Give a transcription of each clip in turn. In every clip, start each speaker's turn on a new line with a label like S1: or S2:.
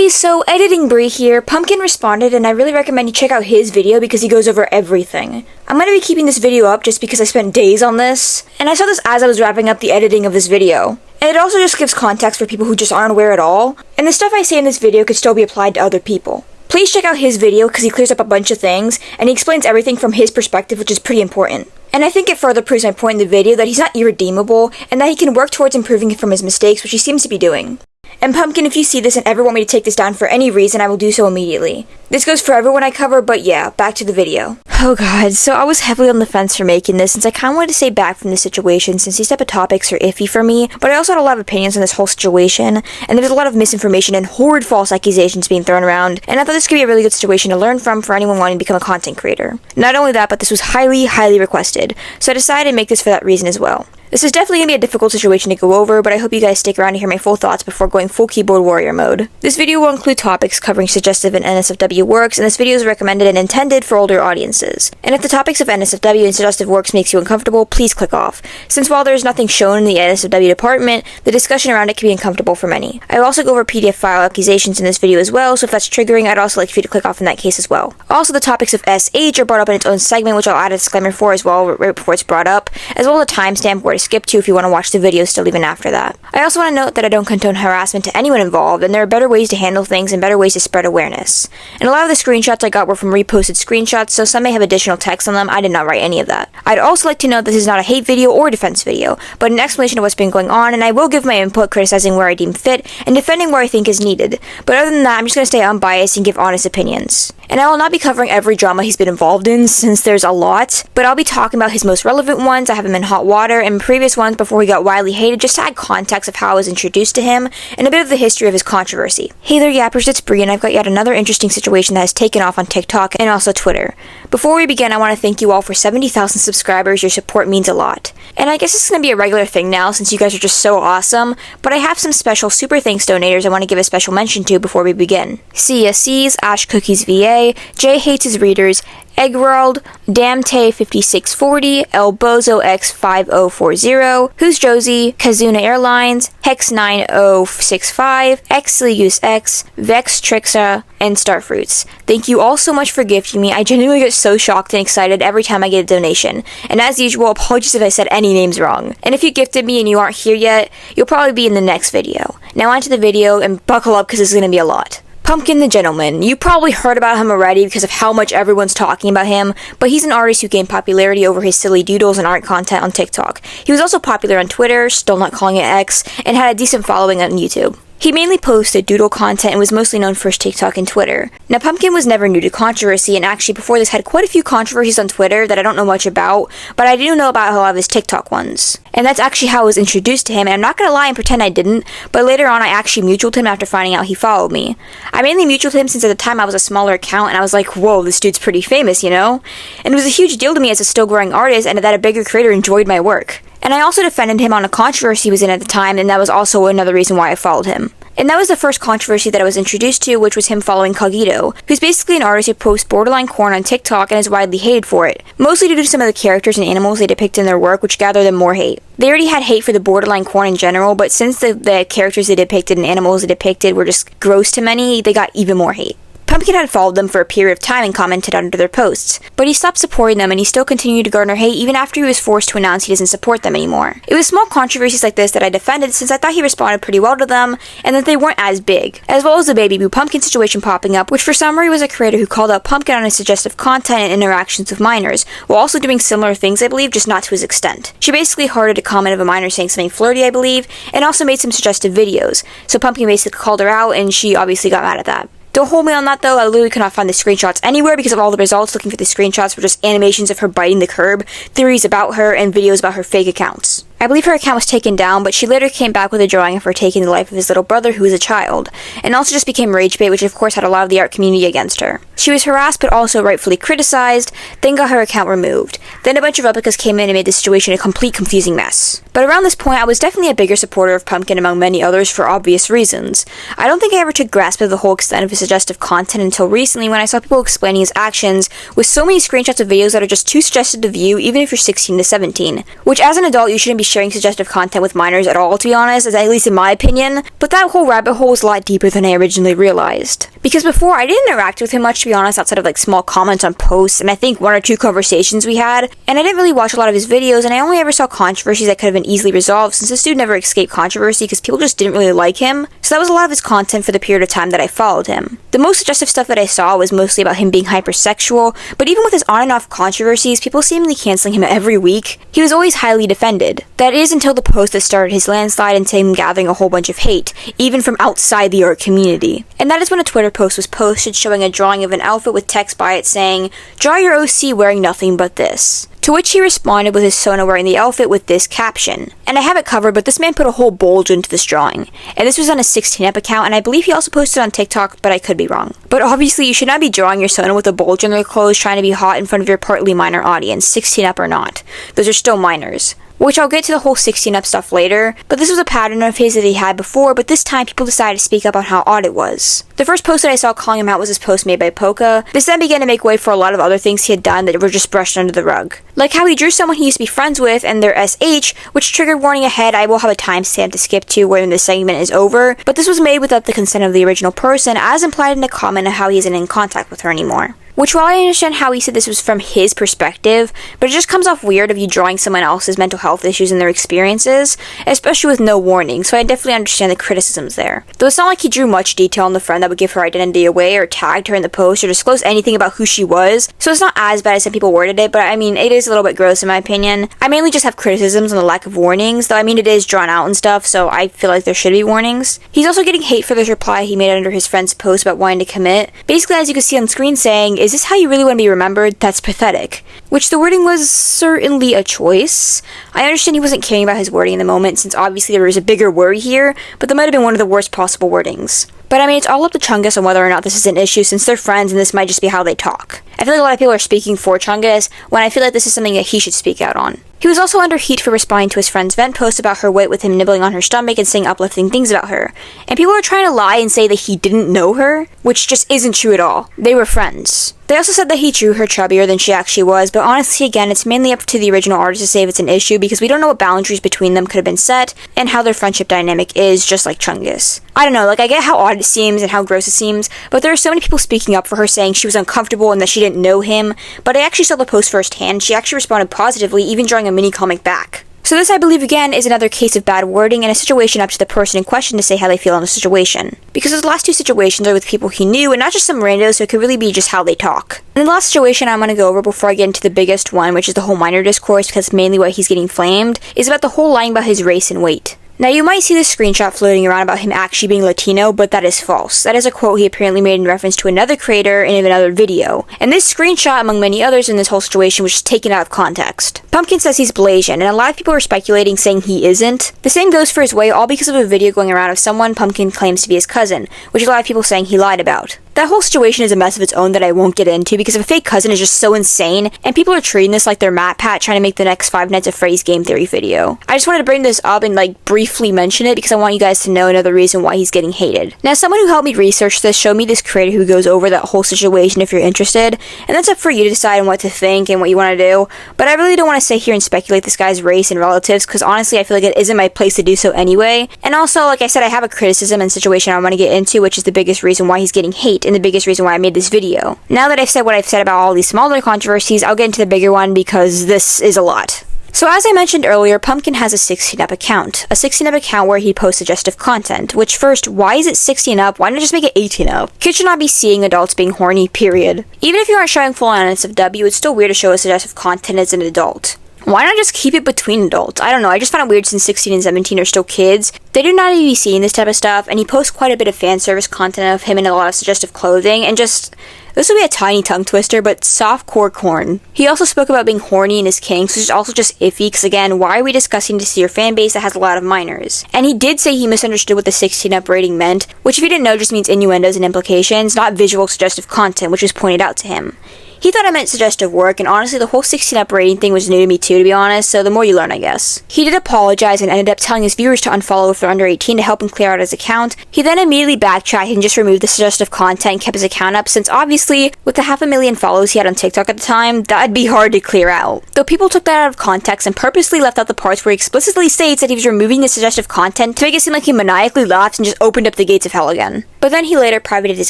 S1: Hey, so editing Bree here. Pumpkin responded and I really recommend you check out his video because he goes over everything. I'm going to be keeping this video up just because I spent days on this, and I saw this as I was wrapping up the editing of this video. And it also just gives context for people who just aren't aware at all, and the stuff I say in this video could still be applied to other people. Please check out his video because he clears up a bunch of things, and he explains everything from his perspective, which is pretty important. And I think it further proves my point in the video that he's not irredeemable, and that he can work towards improving from his mistakes, which he seems to be doing. And Pumpkin, if you see this and ever want me to take this down for any reason, I will do so immediately. This goes for everyone I cover, but yeah, back to the video. Oh god, so I was heavily on the fence for making this since I kinda wanted to stay back from the situation since these type of topics are iffy for me, but I also had a lot of opinions on this whole situation, and there was a lot of misinformation and horrid false accusations being thrown around, and I thought this could be a really good situation to learn from for anyone wanting to become a content creator. Not only that, but this was highly requested, so I decided to make this for that reason as well. This is definitely going to be a difficult situation to go over, but I hope you guys stick around to hear my full thoughts before going full keyboard warrior mode. This video will include topics covering suggestive and NSFW works, and this video is recommended and intended for older audiences. And if the topics of NSFW and suggestive works makes you uncomfortable, please click off, since while there is nothing shown in the NSFW department, the discussion around it can be uncomfortable for many. I will also go over PDF file accusations in this video as well, so if that's triggering, I'd also like for you to click off in that case as well. Also, the topics of SH are brought up in its own segment, which I'll add a disclaimer for as well right before it's brought up, as well as a timestamp where to skip to if you want to watch the video still even after that. I also want to note that I don't condone harassment to anyone involved, and there are better ways to handle things and better ways to spread awareness. And a lot of the screenshots I got were from reposted screenshots, so some may have additional text on them. I did not write any of that. I'd also like to note this is not a hate video or defense video, but an explanation of what's been going on, and I will give my input criticizing where I deem fit and defending where I think is needed. But other than that, I'm just going to stay unbiased and give honest opinions. And I will not be covering every drama he's been involved in, since there's a lot, but I'll be talking about his most relevant ones. I have him in hot water, and previous ones before he got widely hated, just to add context of how I was introduced to him, and a bit of the history of his controversy. Hey there yappers, it's Bree, and I've got yet another interesting situation that has taken off on TikTok and also Twitter. Before we begin, I want to thank you all for 70,000 subscribers. Your support means a lot. And I guess it's going to be a regular thing now since you guys are just so awesome, but I have some special super thanks donators I want to give a special mention to before we begin. CSCs, Ash Cookies VA, Jay Hates His Readers, Eggworld, Damte5640, El Bozo X5040, Who's Josie, Kazuna Airlines, Hex9065, Xlius X, Vex Trixa, and Starfruits. Thank you all so much for gifting me. I genuinely get so shocked and excited every time I get a donation. And as usual, apologies if I said any names wrong. And if you gifted me and you aren't here yet, you'll probably be in the next video. Now onto the video, and buckle up because it's going to be a lot. Pumpkin the Gentleman. You probably heard about him already because of how much everyone's talking about him, but he's an artist who gained popularity over his silly doodles and art content on TikTok. He was also popular on Twitter, still not calling it X, and had a decent following on YouTube. He mainly posted doodle content and was mostly known for his TikTok and Twitter. Now, Pumpkin was never new to controversy, and actually before this had quite a few controversies on Twitter that I don't know much about, but I do know about a lot of his TikTok ones. And that's actually how I was introduced to him, and I'm not gonna lie and pretend I didn't, but later on I actually mutualed him after finding out he followed me. I mainly mutualed him since at the time I was a smaller account, and I was like, whoa, this dude's pretty famous, you know? And it was a huge deal to me as a still growing artist, and that a bigger creator enjoyed my work. And I also defended him on a controversy he was in at the time, and that was also another reason why I followed him. And that was the first controversy that I was introduced to, which was him following Cogito, who's basically an artist who posts borderline corn on TikTok and is widely hated for it, mostly due to some of the characters and animals they depict in their work, which gather them more hate. They already had hate for the borderline corn in general, but since the characters they depicted and animals they depicted were just gross to many, they got even more hate. Pumpkin had followed them for a period of time and commented under their posts, but he stopped supporting them and he still continued to garner hate even after he was forced to announce he doesn't support them anymore. It was small controversies like this that I defended since I thought he responded pretty well to them and that they weren't as big, as well as the Baby Boo Pumpkin situation popping up, which for summary was a creator who called out Pumpkin on his suggestive content and interactions with minors, while also doing similar things I believe, just not to his extent. She basically hearted a comment of a minor saying something flirty I believe, and also made some suggestive videos, so Pumpkin basically called her out and she obviously got mad at that. Don't hold me on that though, I literally could not find the screenshots anywhere because of all the results. Looking for the screenshots were just animations of her biting the curb, theories about her, and videos about her fake accounts. I believe her account was taken down, but she later came back with a drawing of her taking the life of his little brother who was a child, and also just became rage bait, which of course had a lot of the art community against her. She was harassed but also rightfully criticized, then got her account removed. Then a bunch of replicas came in and made the situation a complete confusing mess. But around this point I was definitely a bigger supporter of Pumpkin among many others for obvious reasons. I don't think I ever took grasp of the whole extent of his suggestive content until recently when I saw people explaining his actions with so many screenshots of videos that are just too suggestive to view even if you're 16 to 17, which as an adult you shouldn't be sharing suggestive content with minors at all, to be honest, at least in my opinion, but that whole rabbit hole was a lot deeper than I originally realized. Because before, I didn't interact with him much, to be honest, outside of like small comments on posts, and I think 1 or 2 conversations we had, and I didn't really watch a lot of his videos, and I only ever saw controversies that could have been easily resolved, since this dude never escaped controversy because people just didn't really like him, so that was a lot of his content for the period of time that I followed him. The most suggestive stuff that I saw was mostly about him being hypersexual, but even with his on and off controversies, people seemingly canceling him every week, he was always highly defended. That is until the post that started his landslide and him gathering a whole bunch of hate, even from outside the art community. And that is when a Twitter post was posted showing a drawing of an outfit with text by it saying, "Draw your OC wearing nothing but this." To which he responded with his Sona wearing the outfit with this caption. And I have it covered, but this man put a whole bulge into this drawing. And this was on a 16up account, and I believe he also posted on TikTok, but I could be wrong. But obviously, you should not be drawing your Sona with a bulge in their clothes trying to be hot in front of your partly minor audience, 16up or not. Those are still minors. Which I'll get to the whole 16up stuff later, but this was a pattern of his that he had before, but this time people decided to speak up on how odd it was. The first post that I saw calling him out was his post made by Polka. This then began to make way for a lot of other things he had done that were just brushed under the rug. Like how he drew someone he used to be friends with and their SH, which triggered warning ahead. I will have a timestamp to skip to when this segment is over, but this was made without the consent of the original person, as implied in a comment of how he isn't in contact with her anymore. Which, while I understand how he said this was from his perspective, but it just comes off weird of you drawing someone else's mental health issues and their experiences, especially with no warning, so I definitely understand the criticisms there. Though it's not like he drew much detail on the friend that would give her identity away, or tagged her in the post, or disclose anything about who she was, so it's not as bad as some people worded it, but I mean, it is a little bit gross in my opinion. I mainly just have criticisms on the lack of warnings, though I mean it is drawn out and stuff, so I feel like there should be warnings. He's also getting hate for this reply he made under his friend's post about wanting to commit, basically as you can see on screen saying, "Is this how you really want to be remembered? That's pathetic." Which the wording was certainly a choice. I understand he wasn't caring about his wording in the moment, since obviously there was a bigger worry here, but that might have been one of the worst possible wordings. But I mean, it's all up to Chungus on whether or not this is an issue, since they're friends and this might just be how they talk. I feel like a lot of people are speaking for Chungus, when I feel like this is something that he should speak out on. He was also under heat for responding to his friend's vent post about her weight with him nibbling on her stomach and saying uplifting things about her. And people are trying to lie and say that he didn't know her, which just isn't true at all. They were friends. They also said that he drew her chubbier than she actually was, but honestly, again, it's mainly up to the original artist to say if it's an issue, because we don't know what boundaries between them could have been set, and how their friendship dynamic is, just like Chungus. I don't know, like, I get how odd it seems and how gross it seems, but there are so many people speaking up for her saying she was uncomfortable and that she didn't know him, but I actually saw the post firsthand. She actually responded positively, even drawing a mini comic back. So this, I believe, again, is another case of bad wording and a situation up to the person in question to say how they feel on the situation. Because those last 2 situations are with people he knew and not just some randos, so it could really be just how they talk. And the last situation I'm going to go over before I get into the biggest one, which is the whole minor discourse, because it's mainly why he's getting flamed, is about the whole lying about his race and weight. Now, you might see this screenshot floating around about him actually being Latino, but that is false. That is a quote he apparently made in reference to another creator in another video. And this screenshot, among many others in this whole situation, was just taken out of context. Pumpkin says he's Blasian, and a lot of people are speculating saying he isn't. The same goes for his weight, all because of a video going around of someone Pumpkin claims to be his cousin, which a lot of people saying he lied about. That whole situation is a mess of its own that I won't get into because a fake cousin is just so insane, and people are treating this like they're MatPat trying to make the next 5 Nights at Freddy's game theory video. I just wanted to bring this up and briefly mention it because I want you guys to know another reason why he's getting hated. Now, someone who helped me research this showed me this creator who goes over that whole situation if you're interested, and that's up for you to decide on what to think and what you want to do, but I really don't want to sit here and speculate this guy's race and relatives because honestly I feel like it isn't my place to do so anyway. And also, like I said, I have a criticism and situation I want to get into, which is the biggest reason why he's getting hate and the biggest reason why I made this video. Now that I've said what I've said about all these smaller controversies, I'll get into the bigger one because this is a lot. So as I mentioned earlier, Pumpkin has a 16up account. A 16up account where he posts suggestive content, which first, why is it 16 up? Why not just make it 18 up? Kids should not be seeing adults being horny, period. Even if you aren't showing full on NSFW, it's still weird to show a suggestive content as an adult. Why not just keep it between adults? I don't know, I just find it weird since 16 and 17 are still kids. They do not even be seeing this type of stuff, and he posts quite a bit of fan service content of him in a lot of suggestive clothing, and just... this would be a tiny tongue twister, but softcore corn. He also spoke about being horny in his kinks, which is also just iffy, because again, why are we discussing to see your fan base that has a lot of minors? And he did say he misunderstood what the 16-up rating meant, which if you didn't know just means innuendos and implications, not visual suggestive content, which was pointed out to him. He thought I meant suggestive work, and honestly the whole 16 up rating thing was new to me too, to be honest, so the more you learn, I guess. He did apologize and ended up telling his viewers to unfollow if they're under 18 to help him clear out his account. He then immediately backtracked and just removed the suggestive content and kept his account up, since obviously with the 500,000 followers he had on TikTok at the time, that'd be hard to clear out. Though people took that out of context and purposely left out the parts where he explicitly states that he was removing the suggestive content to make it seem like he maniacally laughed and just opened up the gates of hell again. But then he later privated his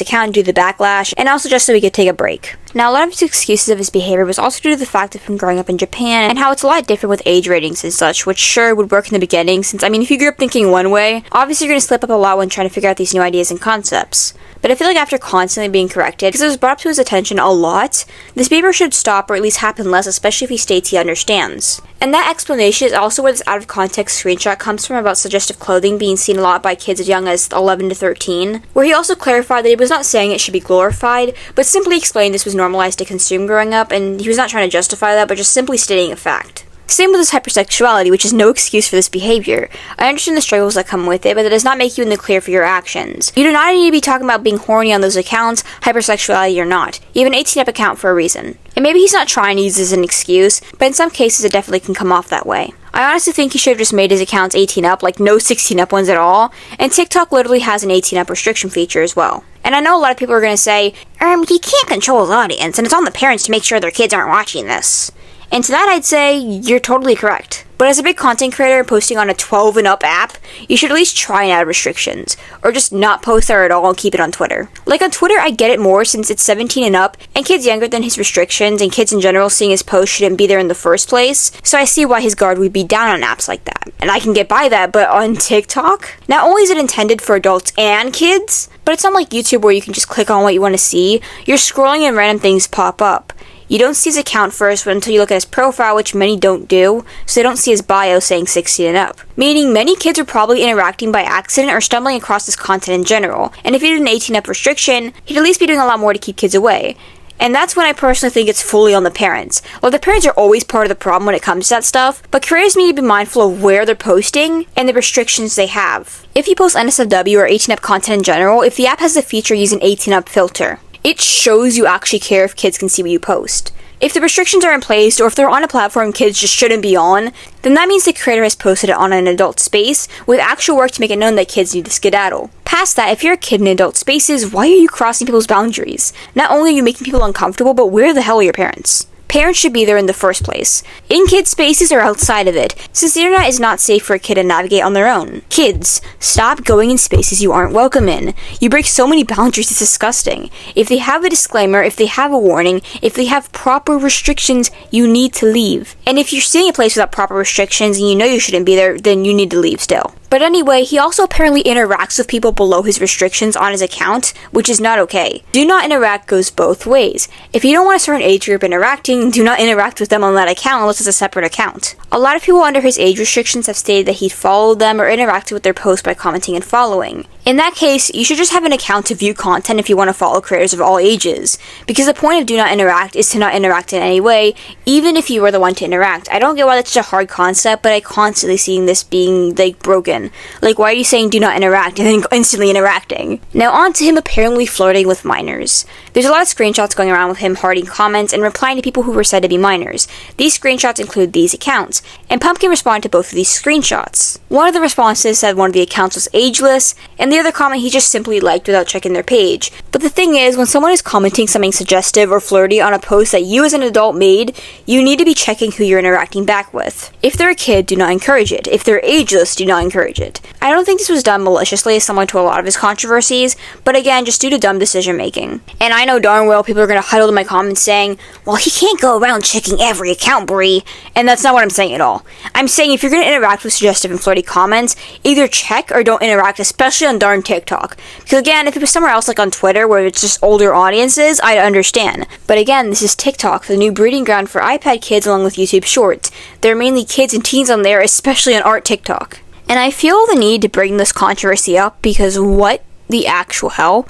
S1: account due to the backlash, and also just so he could take a break. Now, a lot of his excuses of his behavior was also due to the fact of him growing up in Japan, and how it's a lot different with age ratings and such, which sure would work in the beginning, since, I mean, if you grew up thinking one way, obviously you're gonna slip up a lot when trying to figure out these new ideas and concepts. But I feel like after constantly being corrected, because it was brought up to his attention a lot, this behavior should stop or at least happen less, especially if he states he understands. And that explanation is also where this out of context screenshot comes from about suggestive clothing being seen a lot by kids as young as 11 to 13, where he also clarified that he was not saying it should be glorified, but simply explained this was normalized to consume growing up, and he was not trying to justify that, but just simply stating a fact. Same with his hypersexuality, which is no excuse for this behavior. I understand the struggles that come with it, but that does not make you in the clear for your actions. You do not need to be talking about being horny on those accounts, hypersexuality or not. You have an 18 up account for a reason. And maybe he's not trying to use this as an excuse, but in some cases it definitely can come off that way. I honestly think he should have just made his accounts 18 up, like no 16 up ones at all, and TikTok literally has an 18 up restriction feature as well. And I know a lot of people are going to say, he can't control his audience, and it's on the parents to make sure their kids aren't watching this. And to that I'd say, you're totally correct. But as a big content creator posting on a 12 and up app, you should at least try and add restrictions, or just not post there at all and keep it on Twitter. Like on Twitter I get it more since it's 17 and up, and kids younger than his restrictions, and kids in general seeing his post shouldn't be there in the first place, so I see why his guard would be down on apps like that. And I can get by that, but on TikTok? Not only is it intended for adults and kids, but it's not like YouTube where you can just click on what you want to see, you're scrolling and random things pop up. You don't see his account first until you look at his profile, which many don't do, so they don't see his bio saying 16 and up. Meaning many kids are probably interacting by accident or stumbling across this content in general, and if he did an 18 up restriction, he'd at least be doing a lot more to keep kids away. And that's when I personally think it's fully on the parents. Well, the parents are always part of the problem when it comes to that stuff, but creators need to be mindful of where they're posting and the restrictions they have. If you post NSFW or 18 up content in general, if the app has the feature using 18 up filter, it shows you actually care if kids can see what you post. If the restrictions are in place, or if they're on a platform kids just shouldn't be on, then that means the creator has posted it on an adult space with actual work to make it known that kids need to skedaddle. Past that, if you're a kid in adult spaces, why are you crossing people's boundaries? Not only are you making people uncomfortable, but where the hell are your parents? Parents should be there in the first place, in kids' spaces or outside of it, since the internet is not safe for a kid to navigate on their own. Kids, stop going in spaces you aren't welcome in. You break so many boundaries, it's disgusting. If they have a disclaimer, if they have a warning, if they have proper restrictions, you need to leave. And if you're sitting in a place without proper restrictions and you know you shouldn't be there, then you need to leave still. But anyway, he also apparently interacts with people below his restrictions on his account, which is not okay. Do not interact goes both ways. If you don't want a certain age group interacting, do not interact with them on that account unless it's a separate account. A lot of people under his age restrictions have stated that he'd followed them or interacted with their posts by commenting and following. In that case, you should just have an account to view content if you want to follow creators of all ages, because the point of do not interact is to not interact in any way, even if you were the one to interact. I don't get why that's such a hard concept, but I constantly seeing this being, like, broken. Like, why are you saying do not interact and then instantly interacting? Now on to him apparently flirting with minors. There's a lot of screenshots going around with him hearting comments and replying to people who were said to be minors. These screenshots include these accounts, and Pumpkin responded to both of these screenshots. One of the responses said one of the accounts was ageless, and the other comment he just simply liked without checking their page. But the thing is, when someone is commenting something suggestive or flirty on a post that you as an adult made, you need to be checking who you're interacting back with. If they're a kid, do not encourage it. If they're ageless, do not encourage it. I don't think this was done maliciously, similar to a lot of his controversies, but again, just due to dumb decision making. And I know darn well people are going to huddle in my comments saying, well, he can't go around checking every account, Brie. And that's not what I'm saying at all. I'm saying if you're going to interact with suggestive and flirty comments, either check or don't interact, especially on darn TikTok. Because again, if it was somewhere else like on Twitter where it's just older audiences, I'd understand. But again, this is TikTok, the new breeding ground for iPad kids along with YouTube Shorts. There are mainly kids and teens on there, especially on art TikTok. And I feel the need to bring this controversy up because what the actual hell?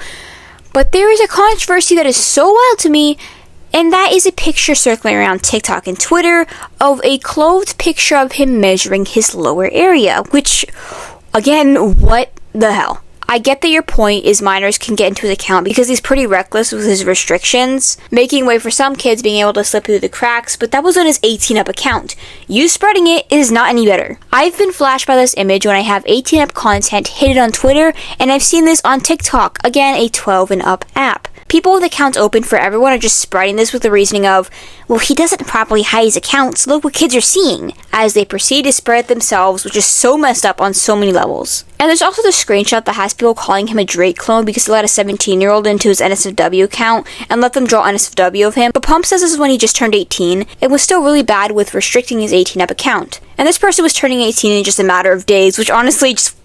S1: But there is a controversy that is so wild to me, and that is a picture circling around TikTok and Twitter of a clothed picture of him measuring his lower area, which, again, what the hell? I get that your point is minors can get into his account because he's pretty reckless with his restrictions, making way for some kids being able to slip through the cracks, but that was on his 18-up account. You spreading it is not any better. I've been flashed by this image when I have 18-up content hidden on Twitter, and I've seen this on TikTok, again a 12 and up app. People with accounts open for everyone are just spreading this with the reasoning of, well, he doesn't properly hide his accounts, so look what kids are seeing, as they proceed to spread it themselves, which is so messed up on so many levels. And there's also the screenshot that has people calling him a Drake clone because he let a 17-year-old into his NSFW account and let them draw NSFW of him, but Pump says this is when he just turned 18, and was still really bad with restricting his 18-up account. And this person was turning 18 in just a matter of days, which honestly just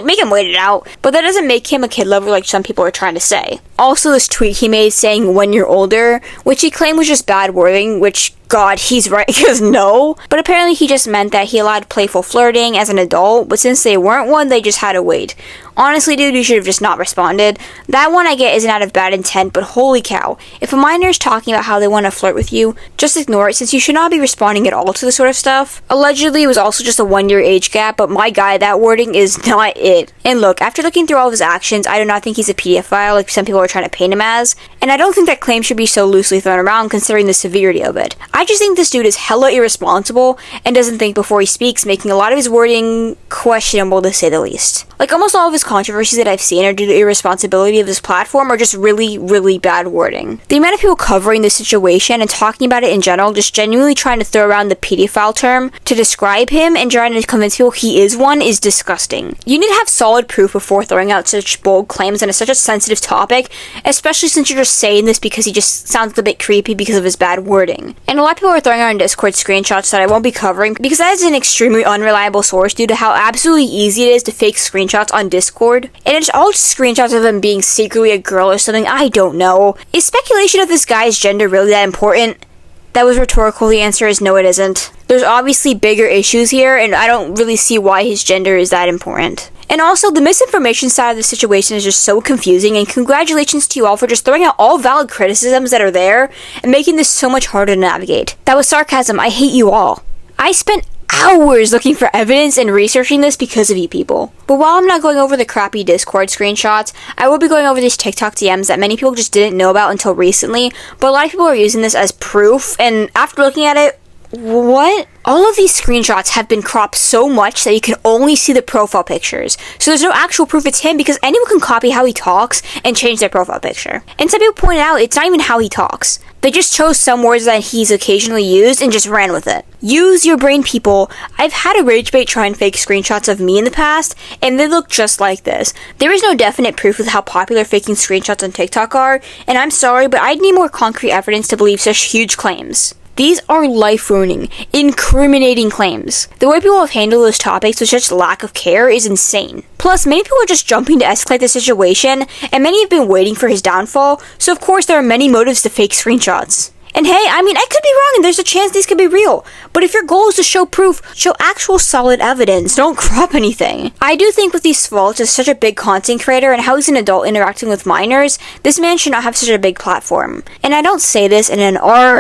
S1: make him wait it out, but that doesn't make him a kid lover like some people are trying to say. Also, this tweet he made saying when you're older, which he claimed was just bad wording, which, God, he's right, because no. But apparently he just meant that he allowed playful flirting as an adult, but since they weren't one, they just had to wait. Honestly, dude, you should have just not responded. That one I get isn't out of bad intent, but holy cow. If a minor is talking about how they want to flirt with you, just ignore it since you should not be responding at all to this sort of stuff. Allegedly, it was also just a 1-year age gap, but my guy, that wording is not it. And look, after looking through all of his actions, I do not think he's a pedophile like some people are trying to paint him as, and I don't think that claim should be so loosely thrown around considering the severity of it. I just think this dude is hella irresponsible and doesn't think before he speaks, making a lot of his wording questionable to say the least. Like almost all of his controversies that I've seen are due to irresponsibility of his platform or just really, really bad wording. The amount of people covering this situation and talking about it in general, just genuinely trying to throw around the pedophile term to describe him and trying to convince people he is one is disgusting. You need to have solid proof before throwing out such bold claims on such a sensitive topic, especially since you're just saying this because he just sounds a bit creepy because of his bad wording. And a lot of people are throwing out on Discord screenshots that I won't be covering because that is an extremely unreliable source due to how absolutely easy it is to fake screenshots on Discord. And it's all just screenshots of him being secretly a girl or something, I don't know. Is speculation of this guy's gender really that important? That was rhetorical. The answer is no, it isn't. There's obviously bigger issues here, and I don't really see why his gender is that important. And also, the misinformation side of the situation is just so confusing, and congratulations to you all for just throwing out all valid criticisms that are there and making this so much harder to navigate. That was sarcasm. I hate you all. I spent hours looking for evidence and researching this because of you people. But while I'm not going over the crappy Discord screenshots, I will be going over these TikTok DMs that many people just didn't know about until recently, but a lot of people are using this as proof, and after looking at it, what? All of these screenshots have been cropped so much that you can only see the profile pictures. So there's no actual proof it's him because anyone can copy how he talks and change their profile picture. And some people pointed out it's not even how he talks. They just chose some words that he's occasionally used and just ran with it. Use your brain, people. I've had a rage bait try and fake screenshots of me in the past, and they look just like this. There is no definite proof with how popular faking screenshots on TikTok are, and I'm sorry, but I'd need more concrete evidence to believe such huge claims. These are life-ruining, incriminating claims. The way people have handled those topics with such lack of care is insane. Plus, many people are just jumping to escalate the situation, and many have been waiting for his downfall, so of course there are many motives to fake screenshots. And hey, I mean, I could be wrong and there's a chance these could be real. But if your goal is to show proof, show actual solid evidence. Don't crop anything. I do think with these faults as such a big content creator and how he's an adult interacting with minors, this man should not have such a big platform. And I don't say this in an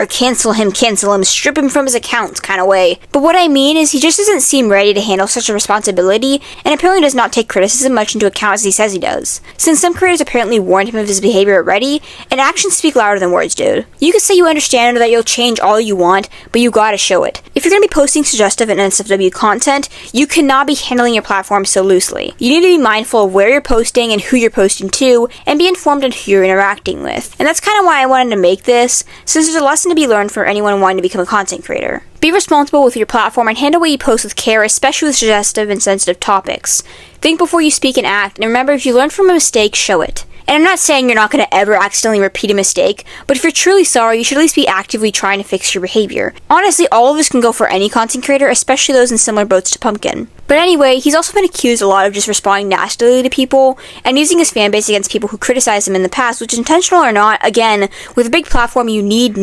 S1: cancel him, strip him from his accounts kind of way. But what I mean is he just doesn't seem ready to handle such a responsibility and apparently does not take criticism much into account as he says he does. Since some creators apparently warned him of his behavior already, and actions speak louder than words, dude. You can say you understand or that you'll change all you want, but you gotta show it. If you're gonna be posting suggestive and NSFW content, you cannot be handling your platform so loosely. You need to be mindful of where you're posting and who you're posting to, and be informed on who you're interacting with. And that's kind of why I wanted to make this, since there's a lesson to be learned for anyone wanting to become a content creator. Be responsible with your platform and handle what you post with care, especially with suggestive and sensitive topics. Think before you speak and act, and remember, if you learn from a mistake, show it. And I'm not saying you're not going to ever accidentally repeat a mistake, but if you're truly sorry, you should at least be actively trying to fix your behavior. Honestly, all of this can go for any content creator, especially those in similar boats to Pumpkin. But anyway, he's also been accused a lot of just responding nastily to people, and using his fanbase against people who criticized him in the past, which intentional or not, again, with a big platform you need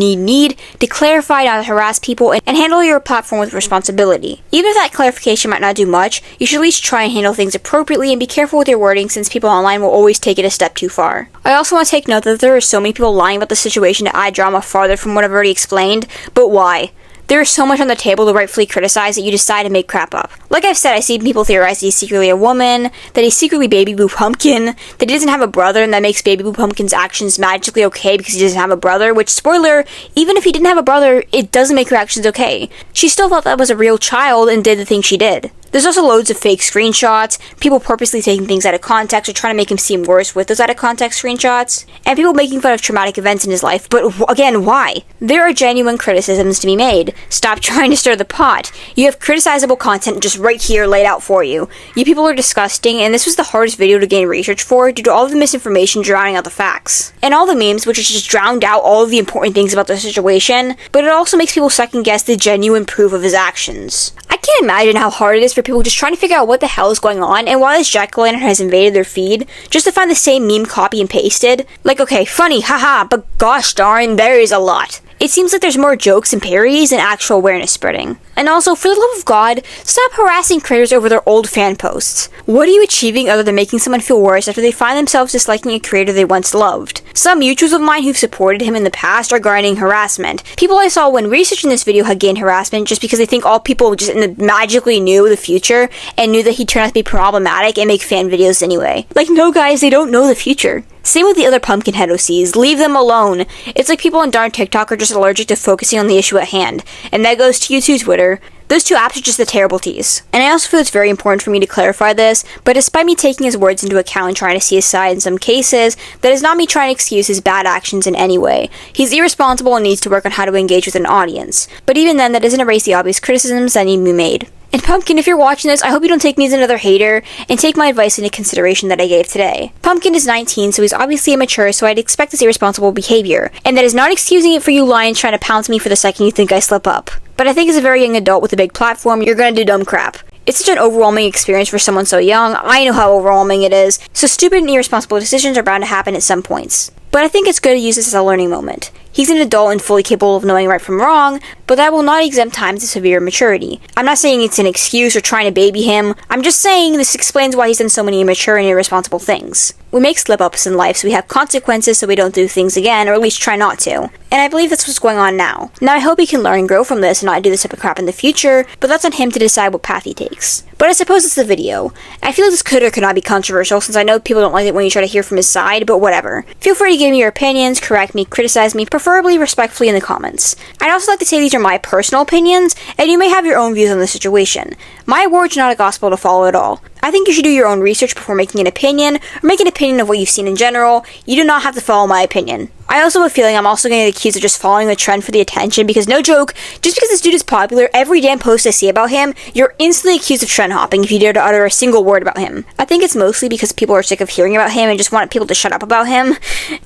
S1: to clarify, not to harass people, and handle your platform with responsibility. Even if that clarification might not do much, you should at least try and handle things appropriately and be careful with your wording since people online will always take it a step too far. I also want to take note that there are so many people lying about the situation to add drama farther from what I've already explained, but why? There is so much on the table to rightfully criticize that you decide to make crap up. Like I've said, I see people theorize that he's secretly a woman, that he's secretly Baby Blue Pumpkin, that he doesn't have a brother, and that makes Baby Blue Pumpkin's actions magically okay because he doesn't have a brother, which, spoiler, even if he didn't have a brother, it doesn't make her actions okay. She still thought that was a real child and did the thing she did. There's also loads of fake screenshots, people purposely taking things out of context or trying to make him seem worse with those out of context screenshots, and people making fun of traumatic events in his life, but again, why? There are genuine criticisms to be made. Stop trying to stir the pot. You have criticizable content just right here laid out for you. You people are disgusting, and this was the hardest video to gain research for due to all of the misinformation drowning out the facts. And all the memes, which just drowned out all of the important things about the situation, but it also makes people second guess the genuine proof of his actions. I can't imagine how hard it is for people just trying to figure out what the hell is going on and why this jack-o'-lantern has invaded their feed just to find the same meme copy and pasted. Like, okay, funny, haha, but gosh darn, there is a lot. It seems like there's more jokes and parodies than actual awareness spreading. And also, for the love of God, stop harassing creators over their old fan posts. What are you achieving other than making someone feel worse after they find themselves disliking a creator they once loved? Some mutuals of mine who've supported him in the past are garnering harassment. People I saw when researching this video had gained harassment just because they think all people just magically knew the future and knew that he'd turn out to be problematic and make fan videos anyway. Like, no guys, they don't know the future. Same with the other Pumpkinhead OCs. Leave them alone. It's like people on darn TikTok are just allergic to focusing on the issue at hand. And that goes to you too, Twitter. Those two apps are just the terrible teas. And I also feel it's very important for me to clarify this, but despite me taking his words into account and trying to see his side in some cases, that is not me trying to excuse his bad actions in any way. He's irresponsible and needs to work on how to engage with an audience. But even then, that doesn't erase the obvious criticisms that need to be made. And Pumpkin, if you're watching this, I hope you don't take me as another hater, and take my advice into consideration that I gave today. Pumpkin is 19, so he's obviously immature, so I'd expect this irresponsible behavior. And that is not excusing it for you lions trying to pounce me for the second you think I slip up. But I think as a very young adult with a big platform, you're gonna do dumb crap. It's such an overwhelming experience for someone so young. I know how overwhelming it is, so stupid and irresponsible decisions are bound to happen at some points. But I think it's good to use this as a learning moment. He's an adult and fully capable of knowing right from wrong, but that will not exempt times of severe immaturity. I'm not saying it's an excuse or trying to baby him. I'm just saying this explains why he's done so many immature and irresponsible things. We make slip-ups in life, so we have consequences so we don't do things again, or at least try not to. And I believe that's what's going on now. Now I hope he can learn and grow from this and not do this type of crap in the future, but that's on him to decide what path he takes. But I suppose it's the video. I feel this could or could not be controversial, since I know people don't like it when you try to hear from his side, but whatever. Feel free to give me your opinions, correct me, criticize me, preferably respectfully in the comments. I'd also like to say these are my personal opinions, and you may have your own views on the situation. My words are not a gospel to follow at all. I think you should do your own research before making an opinion, or make an opinion of what you've seen in general. You do not have to follow my opinion. I also have a feeling I'm also going to get accused of just following the trend for the attention, because no joke, just because this dude is popular, every damn post I see about him, you're instantly accused of trend hopping if you dare to utter a single word about him. I think it's mostly because people are sick of hearing about him and just want people to shut up about him,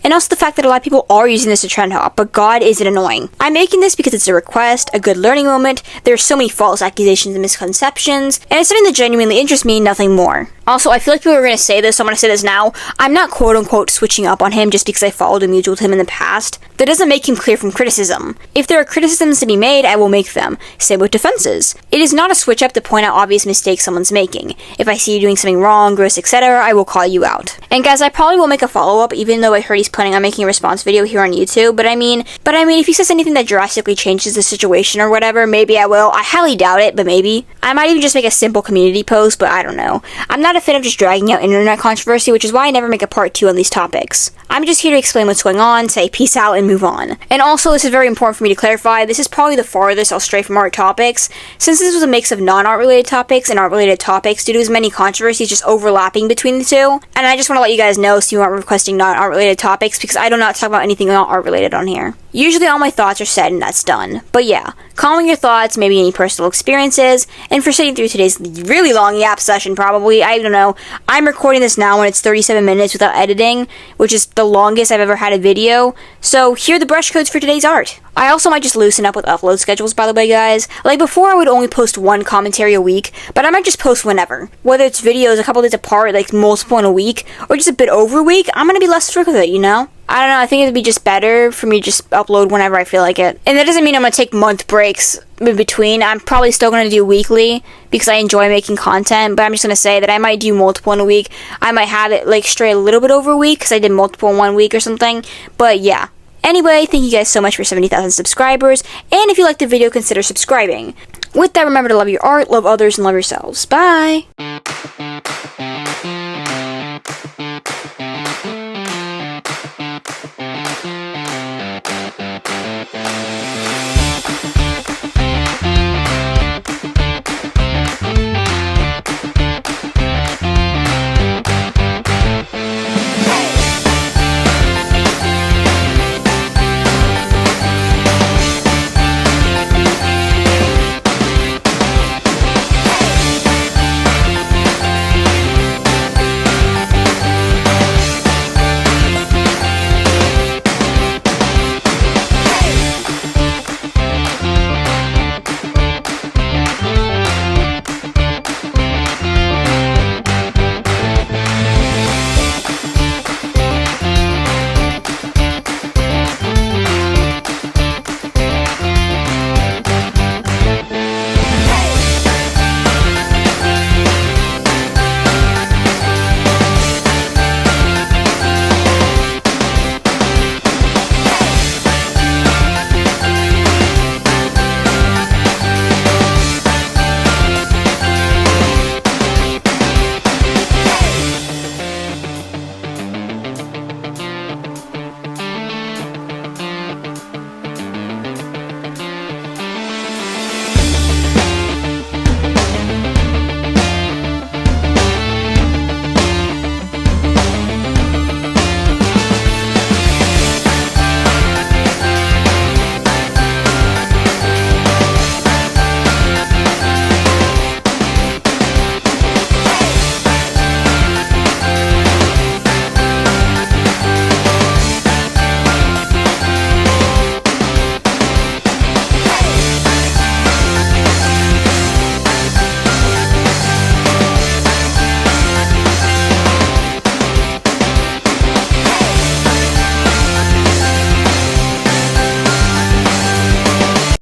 S1: and also the fact that a lot of people are using this to trend hop, but god is it annoying. I'm making this because it's a request, a good learning moment, there are so many false accusations and misconceptions, and it's something that genuinely interests me, nothing more. Also, I feel like people are going to say this, so I'm going to say this now. I'm not quote-unquote switching up on him just because I followed a mutual with him in the past. That doesn't make him clear from criticism. If there are criticisms to be made, I will make them. Same with defenses. It is not a switch up to point out obvious mistakes someone's making. If I see you doing something wrong, gross, etc., I will call you out. And guys, I probably will make a follow-up, even though I heard he's planning on making a response video here on YouTube, but I mean, if he says anything that drastically changes the situation or whatever, maybe I will. I highly doubt it, but maybe. I might even just make a simple community post, but I don't know. I'm not a fan of just dragging out internet controversy, which is why I never make a part 2 on these topics. I'm just here to explain what's going on, say peace out, and move on. And also, this is very important for me to clarify, this is probably the farthest I'll stray from art topics, since this was a mix of non-art related topics and art related topics due to as many controversies just overlapping between the two. And I just want to let you guys know so you aren't requesting non-art related topics, because I do not talk about anything not art related on here. Usually all my thoughts are said and that's done. But yeah, calling your thoughts, maybe any personal experiences, and for sitting through today's really long yap session probably, I don't know. I'm recording this now when it's 37 minutes without editing, which is the longest I've ever had a video, so here are the brush codes for today's art. I also might just loosen up with upload schedules, by the way, guys. Like, before I would only post one commentary a week, but I might just post whenever. Whether it's videos a couple days apart, like multiple in a week, or just a bit over a week, I'm gonna be less strict with it, you know? I don't know, I think it'd be just better for me to just upload whenever I feel like it. And that doesn't mean I'm gonna take month breaks in between. I'm probably still gonna do weekly, because I enjoy making content, but I'm just gonna say that I might do multiple in a week. I might have it, like, stray a little bit over a week, because I did multiple in 1 week or something, but yeah. Anyway, thank you guys so much for 70,000 subscribers, and if you liked the video, consider subscribing. With that, remember to love your art, love others, and love yourselves. Bye!